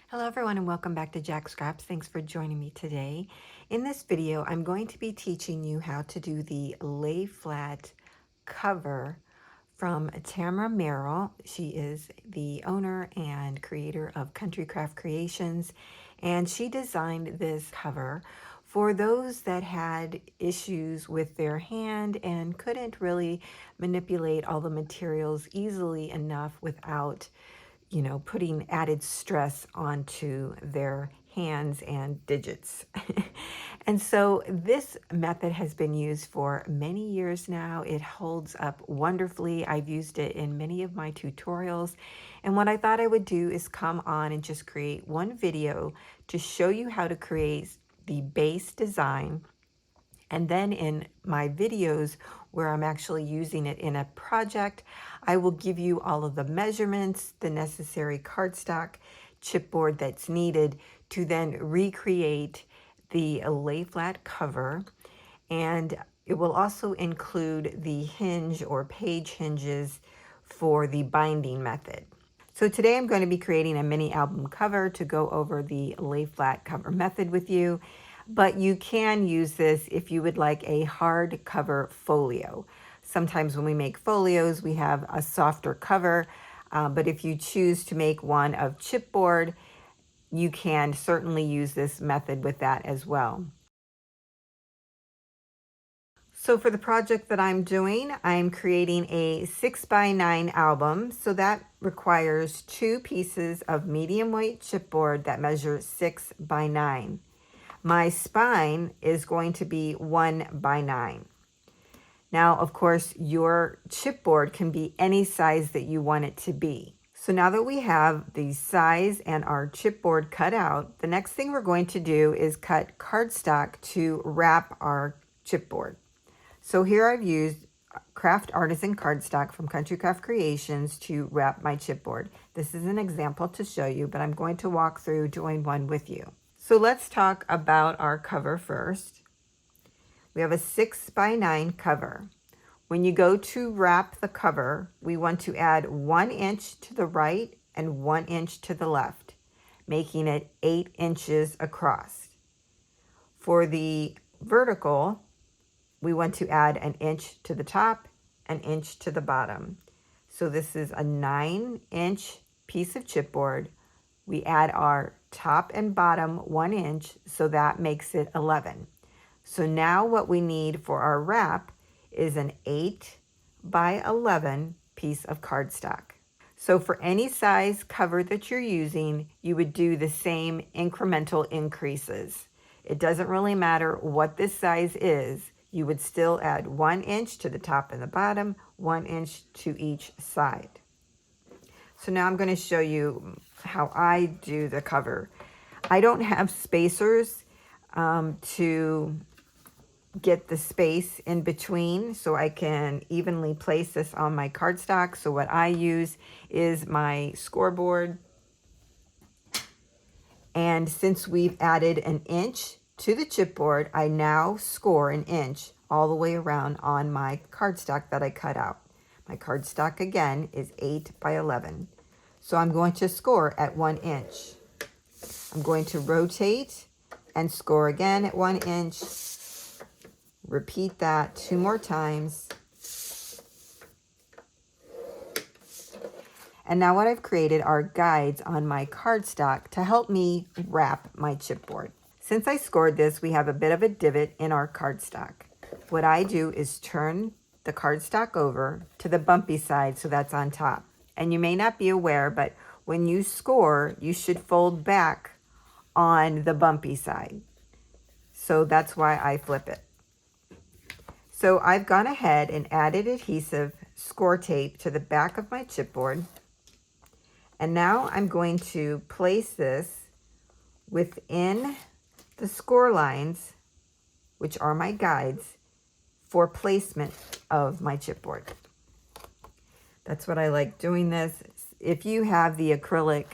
Hello everyone and welcome back to Jacqs. Thanks for joining me today. In this video, I'm going to be teaching you how to do the lay flat cover from Tamra Merrill. She is the owner and creator of Country Craft Creations, and she designed this cover for those that had issues with their hand and couldn't really manipulate all the materials easily enough without putting added stress onto their hands and digits. And so this method has been used for many years now. It holds up wonderfully. I've used it in many of my tutorials. And what I thought I would do is come on and just create one video to show you how to create the base design. And then in my videos where I'm actually using it in a project, I will give you all of the measurements, the necessary cardstock, chipboard that's needed to then recreate the lay flat cover. And it will also include the hinge or page hinges for the binding method. So today I'm going to be creating a mini album cover to go over the lay flat cover method with you. But you can use this if you would like a hard cover folio. Sometimes when we make folios, we have a softer cover, but if you choose to make one of chipboard, you can certainly use this method with that as well. So for the project that I'm doing, I'm creating a 6x9 album. So that requires 2 pieces of medium weight chipboard that measure 6x9. My spine is going to be 1x9. Now, of course, your chipboard can be any size that you want it to be. So now that we have the size and our chipboard cut out, the next thing we're going to do is cut cardstock to wrap our chipboard. So here I've used Craft Artisan cardstock from Country Craft Creations to wrap my chipboard. This is an example to show you, but I'm going to walk through doing one with you. So let's talk about our cover first. We have a 6x9 cover. When you go to wrap the cover, we want to add 1 inch to the right and 1 inch to the left, making it 8 inches across. For the vertical, we want to add an inch to the top, an inch to the bottom. So this is a 9-inch piece of chipboard. We add our top and bottom 1 inch, so that makes it 11. So now what we need for our wrap is an 8x11 piece of cardstock. So for any size cover that you're using, you would do the same incremental increases. It doesn't really matter what this size is. You would still add 1 inch to the top and the bottom, 1 inch to each side. So now I'm going to show you how I do the cover. I don't have spacers to get the space in between so I can evenly place this on my cardstock. So what I use is my scoreboard. And since we've added an inch to the chipboard, I now score an inch all the way around on my cardstock that I cut out. My cardstock again is 8x11. So I'm going to score at 1 inch. I'm going to rotate and score again at 1 inch. Repeat that 2 more times. And now what I've created are guides on my cardstock to help me wrap my chipboard. Since I scored this, we have a bit of a divot in our cardstock. What I do is turn the cardstock over to the bumpy side, so that's on top. And you may not be aware, but when you score, you should fold back on the bumpy side. So that's why I flip it. So I've gone ahead and added adhesive score tape to the back of my chipboard. And now I'm going to place this within the score lines, which are my guides, for placement of my chipboard. That's what I like doing this. If you have the acrylic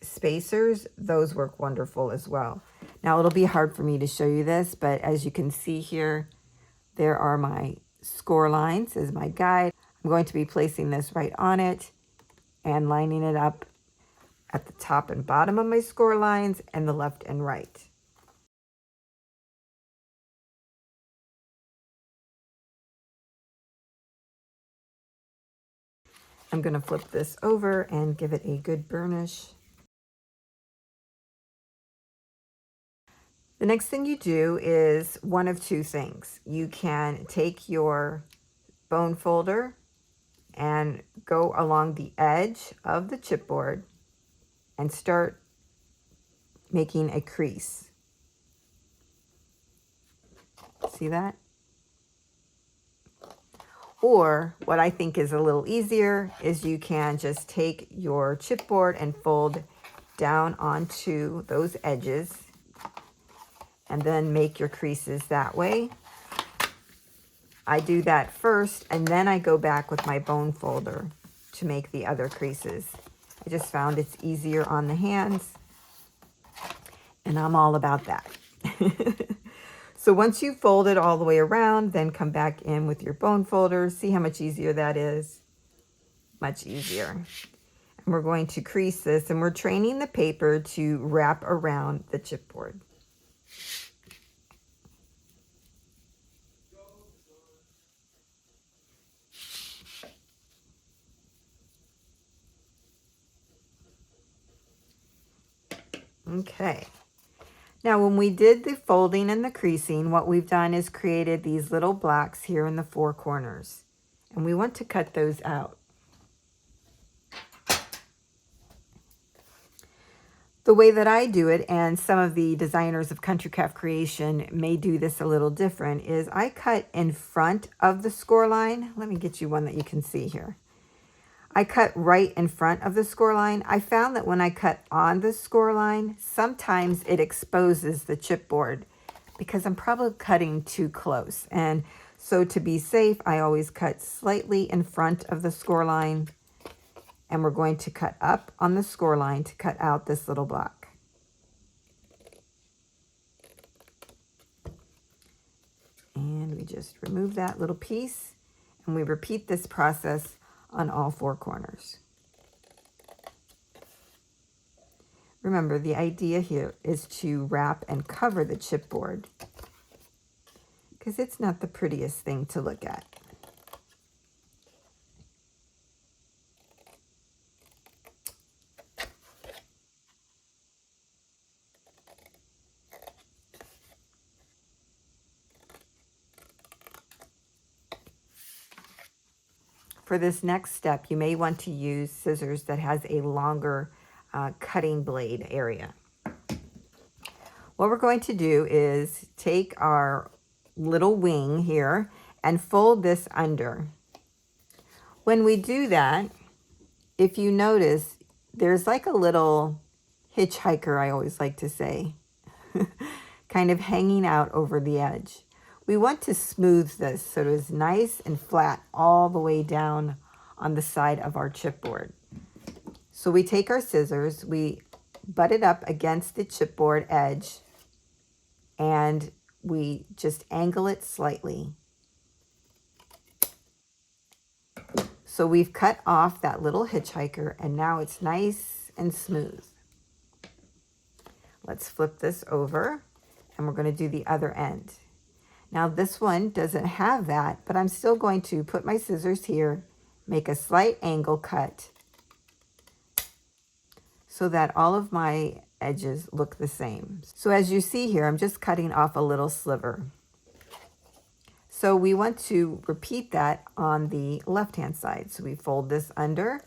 spacers, those work wonderful as well. Now it'll be hard for me to show you this, but as you can see here, there are my score lines as my guide. I'm going to be placing this right on it and lining it up at the top and bottom of my score lines and the left and right. I'm going to flip this over and give it a good burnish. The next thing you do is one of two things. You can take your bone folder and go along the edge of the chipboard and start making a crease. See that? Or what I think is a little easier is you can just take your chipboard and fold down onto those edges and then make your creases that way. I do that first and then I go back with my bone folder to make the other creases. I just found it's easier on the hands and I'm all about that. So once you fold it all the way around, then come back in with your bone folder. See how much easier that is? Much easier. And we're going to crease this and we're training the paper to wrap around the chipboard. Okay. Now, when we did the folding and the creasing, what we've done is created these little blocks here in the four corners. And we want to cut those out. The way that I do it, and some of the designers of Country Craft Creation may do this a little different, is I cut in front of the score line. Let me get you one that you can see here. I cut right in front of the score line. I found that when I cut on the score line, sometimes it exposes the chipboard because I'm probably cutting too close. And so to be safe, I always cut slightly in front of the score line. And we're going to cut up on the score line to cut out this little block. And we just remove that little piece. And we repeat this process on all four corners. Remember, the idea here is to wrap and cover the chipboard because it's not the prettiest thing to look at. For this next step, you may want to use scissors that has a longer cutting blade area. What we're going to do is take our little wing here and fold this under. When we do that, if you notice, there's like a little hitchhiker, I always like to say, kind of hanging out over the edge. We want to smooth this so it is nice and flat all the way down on the side of our chipboard. So we take our scissors, we butt it up against the chipboard edge, and we just angle it slightly. So we've cut off that little hitchhiker and now it's nice and smooth. Let's flip this over and we're going to do the other end. Now this one doesn't have that, but I'm still going to put my scissors here, make a slight angle cut so that all of my edges look the same. So as you see here, I'm just cutting off a little sliver. So we want to repeat that on the left-hand side. So we fold this under.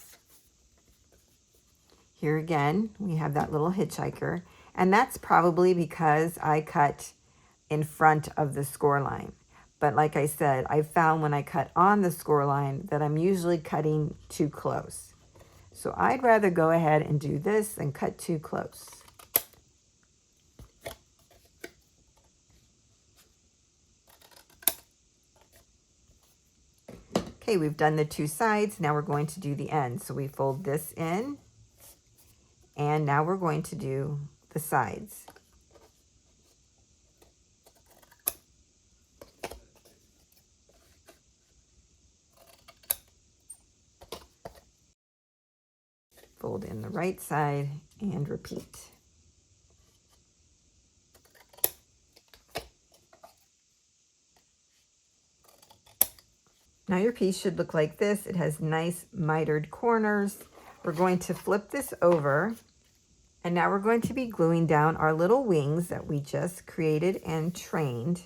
Here again, we have that little hitchhiker, and that's probably because I cut in front of the score line. But like I said, I found when I cut on the score line that I'm usually cutting too close. So I'd rather go ahead and do this than cut too close. Okay, we've done the two sides. Now we're going to do the end. So we fold this in, and now we're going to do the sides. Fold in the right side and repeat. Now your piece should look like this. It has nice mitered corners. We're going to flip this over, and now we're going to be gluing down our little wings that we just created and trained.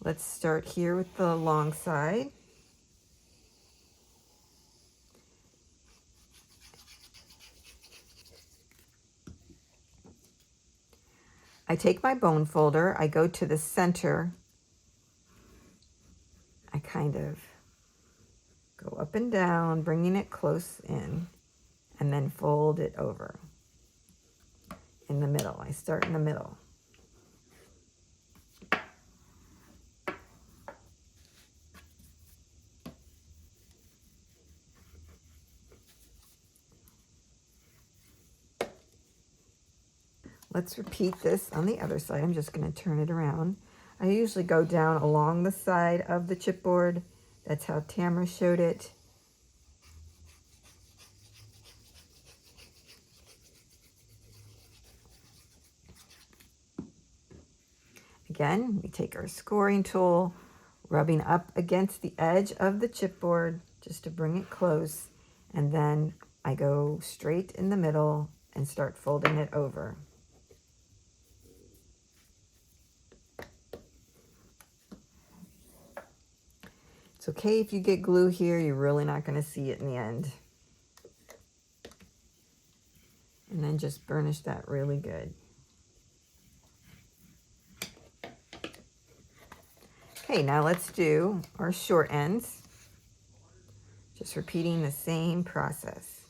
Let's start here with the long side. I take my bone folder, I go to the center, I kind of go up and down, bringing it close in, and then fold it over in the middle. I start in the middle. Let's repeat this on the other side. I'm just going to turn it around. I usually go down along the side of the chipboard. That's how Tamra showed it. Again, we take our scoring tool, rubbing up against the edge of the chipboard just to bring it close, and then I go straight in the middle and start folding it over. It's okay if you get glue here, you're really not going to see it in the end. And then just burnish that really good. Okay, now let's do our short ends. Just repeating the same process.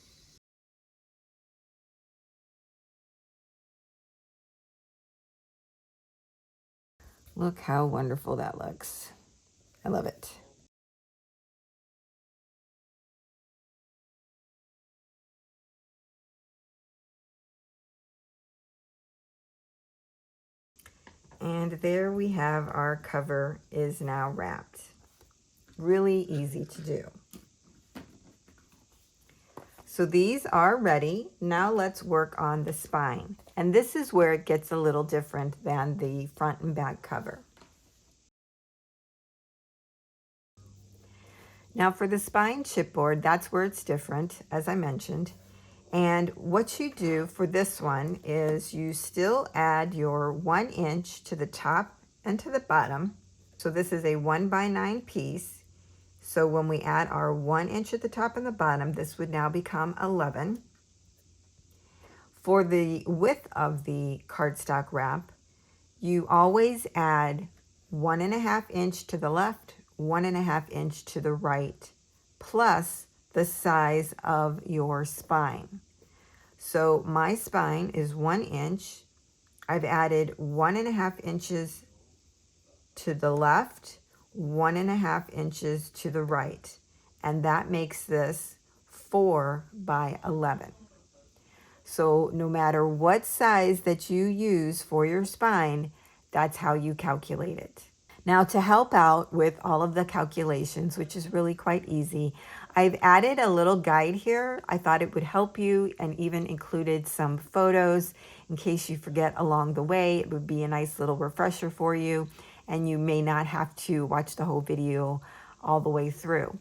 Look how wonderful that looks. I love it. And there we have our cover is now wrapped. Really easy to do. So these are ready. Now let's work on the spine. And this is where it gets a little different than the front and back cover. Now for the spine chipboard, that's where it's different, as I mentioned. And what you do for this one is you still add your 1 inch to the top and to the bottom. So this is a 1x9 piece. So when we add our 1 inch at the top and the bottom, this would now become 11. For the width of the cardstock wrap, you always add 1.5 inch to the left, 1.5 inch to the right, plus the size of your spine. So my spine is 1 inch. I've added 1.5 inches to the left, 1.5 inches to the right, and that makes this 4 by 11. So no matter what size that you use for your spine, that's how you calculate it. Now to help out with all of the calculations, which is really quite easy, I've added a little guide here. I thought it would help you, and even included some photos in case you forget along the way. It would be a nice little refresher for you, and you may not have to watch the whole video all the way through.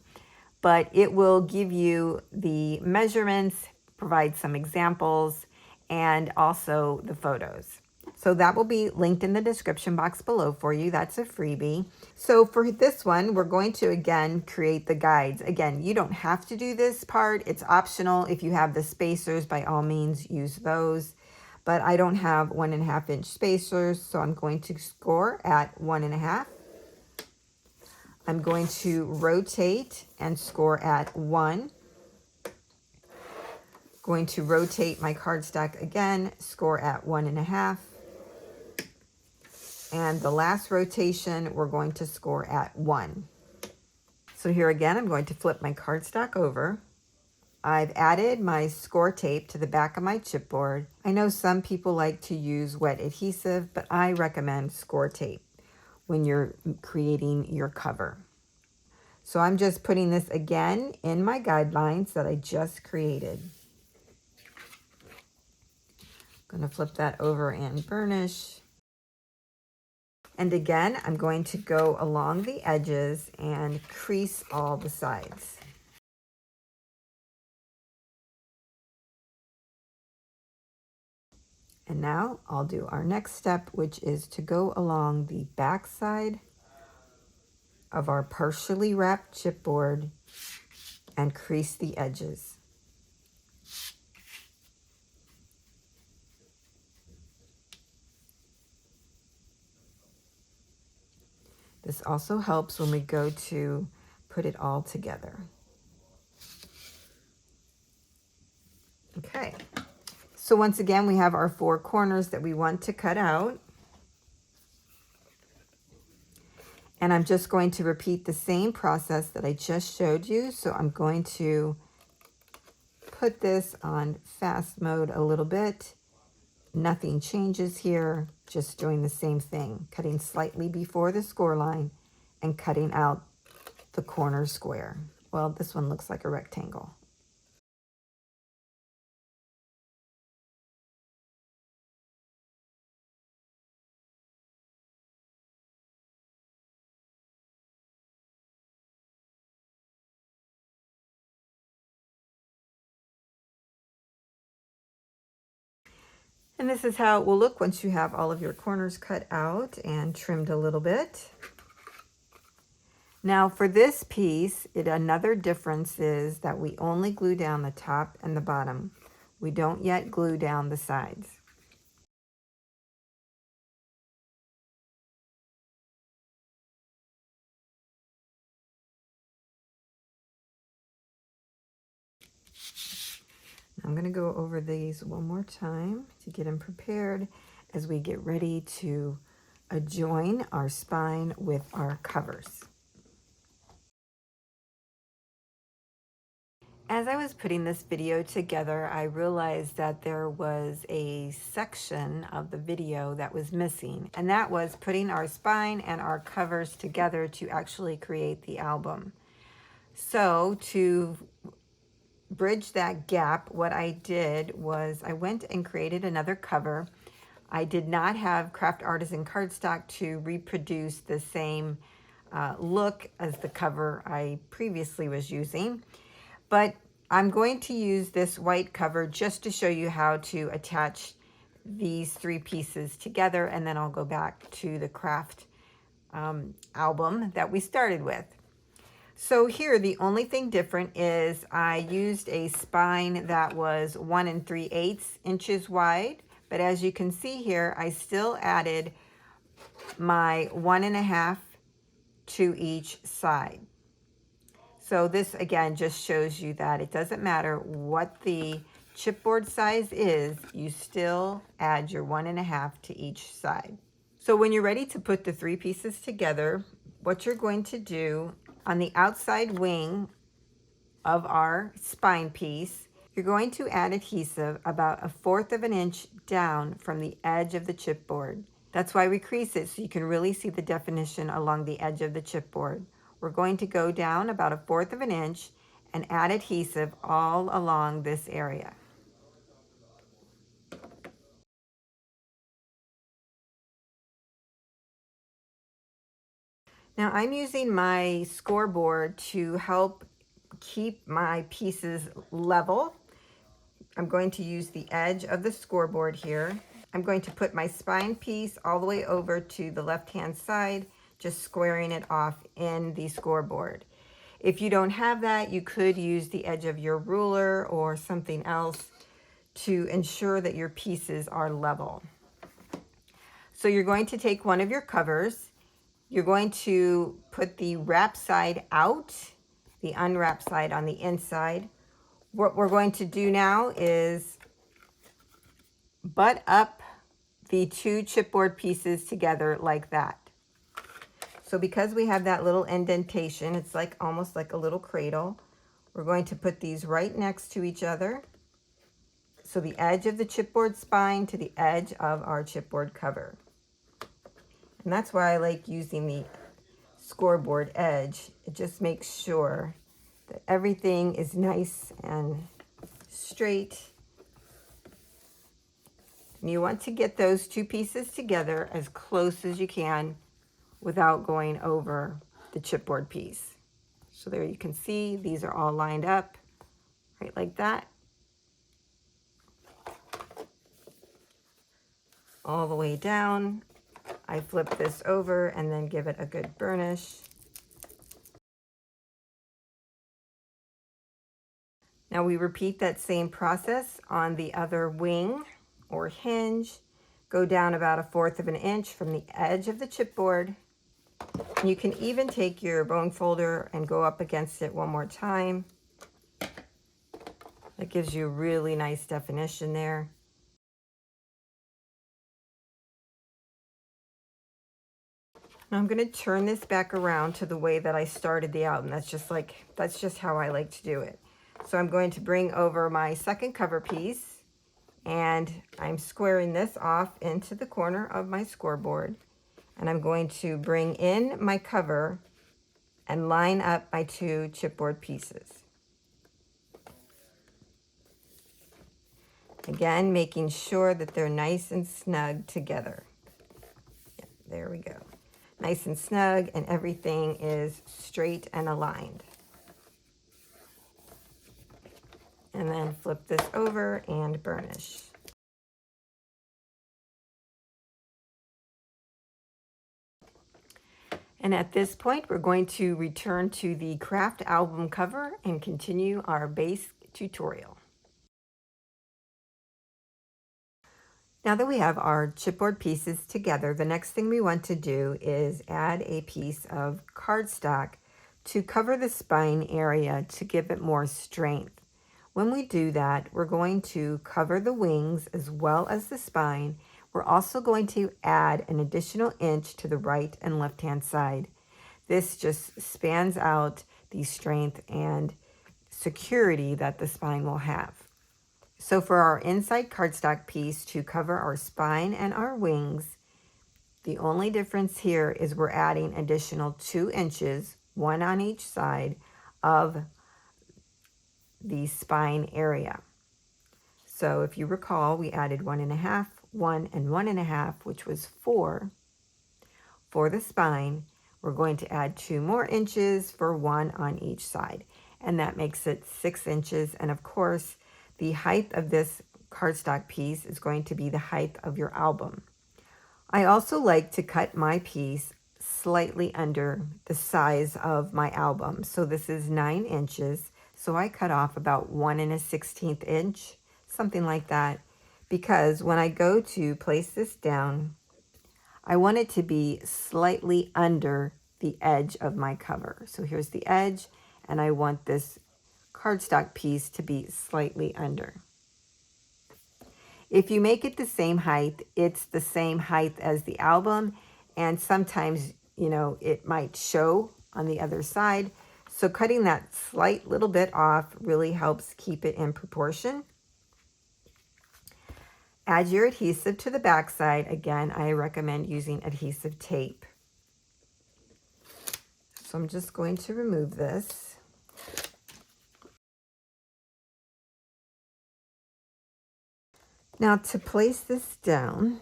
But it will give you the measurements, provide some examples, and also the photos. So that will be linked in the description box below for you. That's a freebie. So for this one, we're going to again create the guides. Again, you don't have to do this part. It's optional. If you have the spacers, by all means, use those. But I don't have 1.5 inch spacers, so I'm going to score at 1.5. I'm going to rotate and score at 1. Going to rotate my cardstock again, score at 1.5. And the last rotation, we're going to score at 1. So here again, I'm going to flip my cardstock over. I've added my score tape to the back of my chipboard. I know some people like to use wet adhesive, but I recommend score tape when you're creating your cover. So I'm just putting this again in my guidelines that I just created. I'm going to flip that over and burnish. And again, I'm going to go along the edges and crease all the sides. And now I'll do our next step, which is to go along the back side of our partially wrapped chipboard and crease the edges. This also helps when we go to put it all together. Okay, so once again, we have our 4 corners that we want to cut out. And I'm just going to repeat the same process that I just showed you. So I'm going to put this on fast mode a little bit. Nothing changes here, just doing the same thing, cutting slightly before the score line and cutting out the corner square. Well, this one looks like a rectangle. And this is how it will look once you have all of your corners cut out and trimmed a little bit. Now for this piece, another difference is that we only glue down the top and the bottom. We don't yet glue down the sides. I'm going to go over these one more time to get them prepared as we get ready to adjoin our spine with our covers. As I was putting this video together, I realized that there was a section of the video that was missing, and that was putting our spine and our covers together to actually create the album. So to bridge that gap, what I did was I went and created another cover. I did not have Craft Artisan cardstock to reproduce the same look as the cover I previously was using, but I'm going to use this white cover just to show you how to attach these 3 pieces together, and then I'll go back to the craft album that we started with. So here, the only thing different is I used a spine that was 1 3/8 inches wide, but as you can see here, I still added my 1.5 to each side. So this again just shows you that it doesn't matter what the chipboard size is, you still add your 1.5 to each side. So when you're ready to put the 3 pieces together, what you're going to do on the outside wing of our spine piece, you're going to add adhesive about 1/4 of an inch down from the edge of the chipboard. That's why we crease it, so you can really see the definition along the edge of the chipboard. We're going to go down about 1/4 of an inch and add adhesive all along this area. Now I'm using my scoreboard to help keep my pieces level. I'm going to use the edge of the scoreboard here. I'm going to put my spine piece all the way over to the left-hand side, just squaring it off in the scoreboard. If you don't have that, you could use the edge of your ruler or something else to ensure that your pieces are level. So you're going to take one of your covers. You're going to put the wrap side out, the unwrapped side on the inside. What we're going to do now is butt up the 2 chipboard pieces together like that. So because we have that little indentation, it's like almost like a little cradle, we're going to put these right next to each other. So the edge of the chipboard spine to the edge of our chipboard cover. And that's why I like using the scoreboard edge, it just makes sure that everything is nice and straight. And you want to get those two pieces together as close as you can without going over the chipboard piece. So there you can see these are all lined up right like that, all the way down. I flip this over and then give it a good burnish. Now we repeat that same process on the other wing or hinge. Go down about 1/4 of an inch from the edge of the chipboard. You can even take your bone folder and go up against it one more time. That gives you really nice definition there. Now I'm going to turn this back around to the way that I started the album. That's just how I like to do it. So I'm going to bring over my second cover piece, and I'm squaring this off into the corner of my scoreboard. And I'm going to bring in my cover and line up my two chipboard pieces. Again, making sure that they're nice and snug together. Yeah, there we go. Nice and snug, and everything is straight and aligned. And then flip this over and burnish. And at this point, we're going to return to the craft album cover and continue our base tutorial. Now that we have our chipboard pieces together, the next thing we want to do is add a piece of cardstock to cover the spine area to give it more strength. When we do that, we're going to cover the wings as well as the spine. We're also going to add an additional inch to the right and left hand side. This just spans out the strength and security that the spine will have. So for our inside cardstock piece to cover our spine and our wings, the only difference here is we're adding additional 2 inches, 1 on each side of the spine area. So if you recall, we added 1.5, 1 and 1.5, which was 4 for the spine. We're going to add 2 more inches for 1 on each side, and that makes it 6 inches. And of course, the height of this cardstock piece is going to be the height of your album. I also like to cut my piece slightly under the size of my album. So this is 9 inches. So I cut off about 1 1/16 inch, something like that, because when I go to place this down, I want it to be slightly under the edge of my cover. So here's the edge, and I want this cardstock piece to be slightly under. If you make it the same height, it's the same height as the album, and sometimes, it might show on the other side. So cutting that slight little bit off really helps keep it in proportion. Add your adhesive to the back side. Again, I recommend using adhesive tape. So I'm just going to remove this. Now to place this down,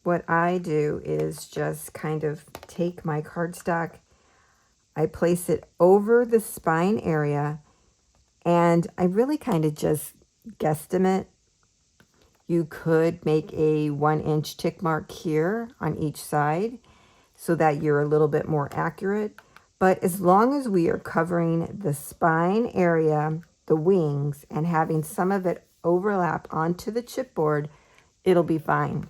what I do is just kind of take my cardstock, I place it over the spine area, and I really kind of just guesstimate. You could make a 1 inch tick mark here on each side so that you're a little bit more accurate. But as long as we are covering the spine area, the wings, and having some of it overlap onto the chipboard, it'll be fine.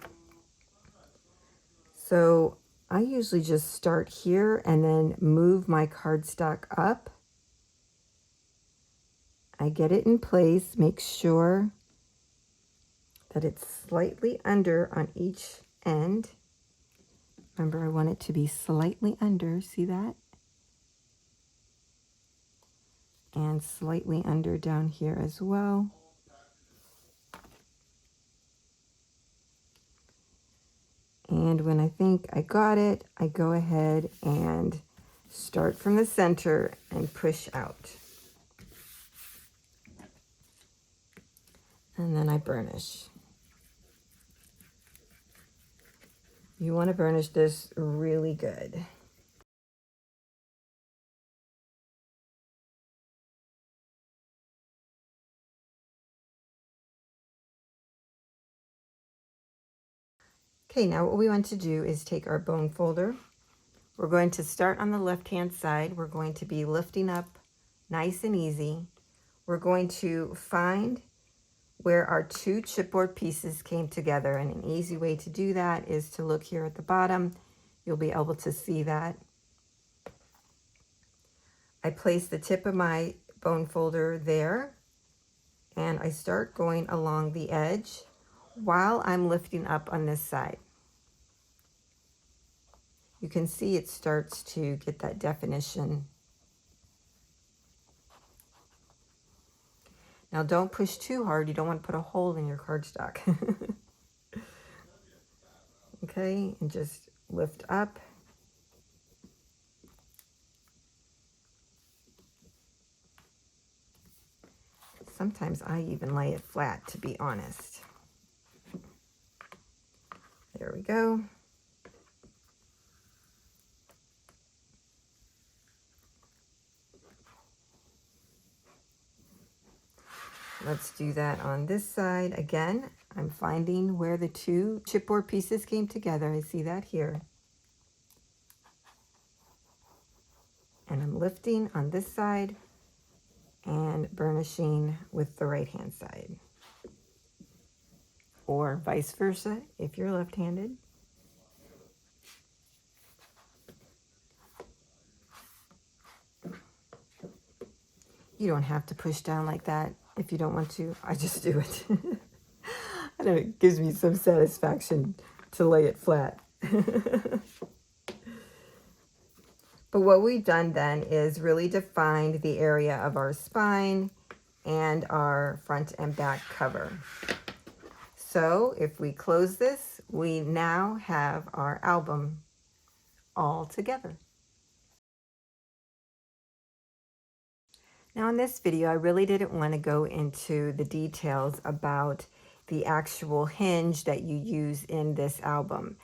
So I usually just start here and then move my cardstock up. I get it in place, make sure that it's slightly under on each end. Remember, I want it to be slightly under, see that? And slightly under down here as well. And when I think I got it, I go ahead and Start from the center and push out. And then I burnish. You want to burnish this really good. Okay, now what we want to do is take our bone folder. We're going to start on the left-hand side. We're going to be lifting up nice and easy. We're going to find where our two chipboard pieces came together, and an easy way to do that is to look here at the bottom. You'll be able to see that. I place the tip of my bone folder there, and I start going along the edge while I'm lifting up on this side. You can see it starts to get that definition. Now don't push too hard. You don't want to put a hole in your cardstock. Okay, and just lift up. Sometimes I even lay it flat, to be honest. There we go. Let's do that on this side. Again, I'm finding where the two chipboard pieces came together. I see that here. And I'm lifting on this side and burnishing with the right-hand side. Or vice versa if you're left-handed. You don't have to push down like that if you don't want to. I just do it. I know it gives me some satisfaction to lay it flat. But what we've done then is really defined the area of our spine and our front and back cover. So if we close this, we now have our album all together. Now in this video, I really didn't want to go into the details about the actual hinge that you use in this album,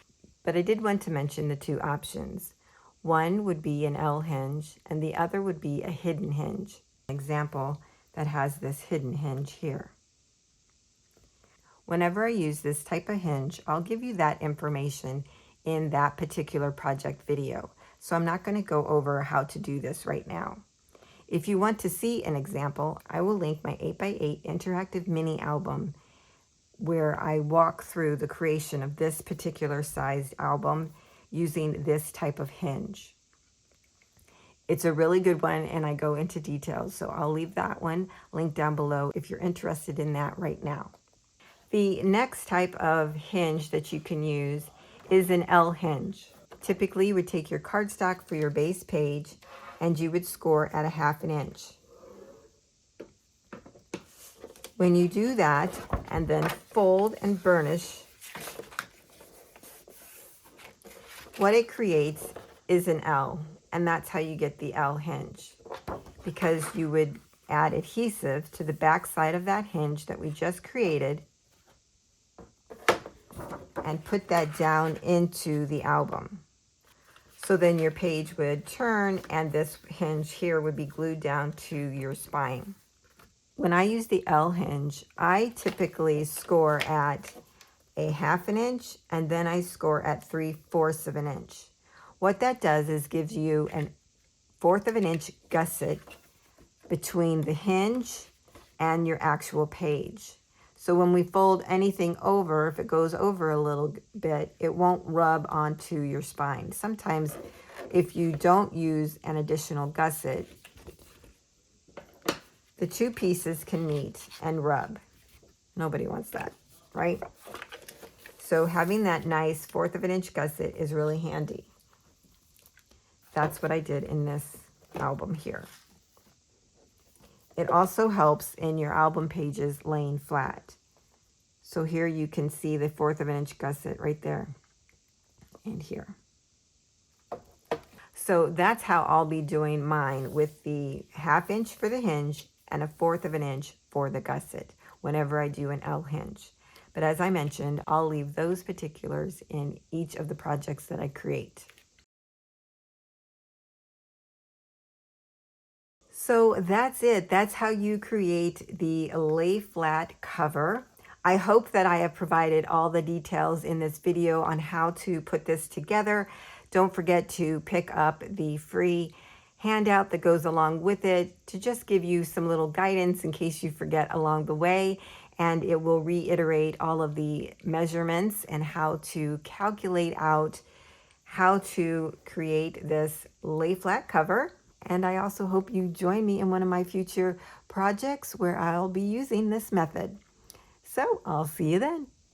but I did want to mention the two options. One would be an L hinge and the other would be a hidden hinge. An example that has this hidden hinge here. Whenever I use this type of hinge, I'll give you that information in that particular project video. So I'm not going to go over how to do this right now. If you want to see an example, I will link my 8x8 interactive mini album where I walk through the creation of this particular sized album using this type of hinge. It's a really good one and I go into details, so I'll leave that one linked down below if you're interested in that right now. The next type of hinge that you can use is an L hinge. Typically, you would take your cardstock for your base page and you would score at 1/2 inch. When you do that and then fold and burnish, what it creates is an L, and that's how you get the L hinge, because you would add adhesive to the back side of that hinge that we just created and put that down into the album. So then your page would turn and this hinge here would be glued down to your spine. When I use the L hinge, I typically score at 1/2 inch and then I score at 3/4 inch. What that does is gives you a 1/4 inch gusset between the hinge and your actual page. So when we fold anything over, if it goes over a little bit, it won't rub onto your spine. Sometimes if you don't use an additional gusset, the two pieces can meet and rub. Nobody wants that, right? So having that nice 1/4 inch gusset is really handy. That's what I did in this album here. It also helps in your album pages laying flat. So here you can see the 1/4 inch gusset right there and here. So that's how I'll be doing mine, with the 1/2 inch for the hinge and 1/4 of an inch for the gusset whenever I do an L hinge. But as I mentioned, I'll leave those particulars in each of the projects that I create. So that's it. That's how you create the lay flat cover. I hope that I have provided all the details in this video on how to put this together. Don't forget to pick up the free handout that goes along with it to just give you some little guidance in case you forget along the way. And it will reiterate all of the measurements and how to calculate out how to create this lay flat cover. And I also hope you join me in one of my future projects where I'll be using this method. So I'll see you then.